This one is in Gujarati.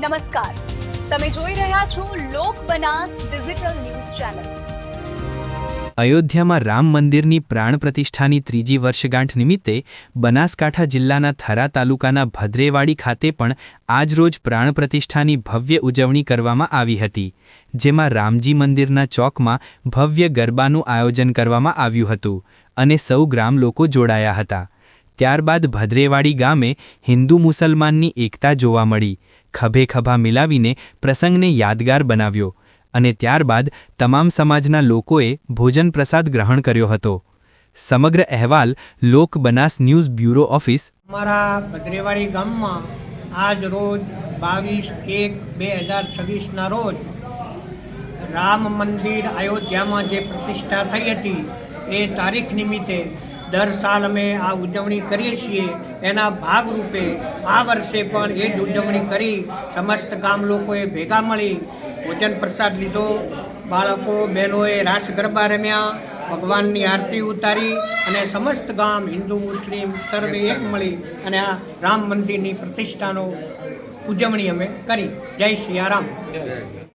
નમસ્કાર, તમે જોઈ રહ્યા છો લોક બનાસ ડિજિટલ ન્યૂઝ ચેનલ। અયોધ્યામાં રામ મંદિરની પ્રાણ પ્રતિષ્ઠાની ત્રીજી વર્ષગાંઠ નિમિત્તે બનાસકાંઠા જિલ્લાના થરા તાલુકાના ભદ્રેવાડી ખાતે પણ આજરોજ પ્રાણ પ્રતિષ્ઠાની ભવ્ય ઉજવણી કરવામાં આવી હતી, જેમાં રામજી મંદિરના ચોકમાં ભવ્ય ગરબાનું આયોજન કરવામાં આવ્યું હતું અને સૌ ગ્રામ લોકો જોડાયા હતા। ત્યારબાદ ભદ્રેવાડી ગામે હિન્દુ મુસલમાનની એકતા જોવા મળી, ખભે ખભા મિલાવીને પ્રસંગને યાદગાર બનાવ્યો અને ત્યારબાદ તમામ સમાજના લોકોએ ભોજન પ્રસાદ ગ્રહણ કર્યો હતો। સમગ્ર અહેવાલ લોક બનાસ ન્યૂઝ બ્યુરો ઓફિસ। અમારા ભદ્રેવાડી ગામમાં આજ રોજ 22/1/2026ના રોજ રામ મંદિર અયોધ્યામાં જે પ્રતિષ્ઠા થઈ હતી એ તારીખ નિમિત્તે દર સાલ અમે આ ઉજવણી કરીએ છીએ। એના ભાગરૂપે આ વર્ષે પણ એ જ ઉજવણી કરી સમસ્ત ગામ લોકોએ ભેગા મળી ભોજન પ્રસાદ લીધો, બાળકો બહેનોએ રાસ ગરબા રમ્યા, ભગવાનની આરતી ઉતારી અને સમસ્ત ગામ હિન્દુ મુસ્લિમ સર્વે એક મળી અને આ રામ મંદિરની પ્રતિષ્ઠાનો ઉજવણી અમે કરી। જય સિયારામ।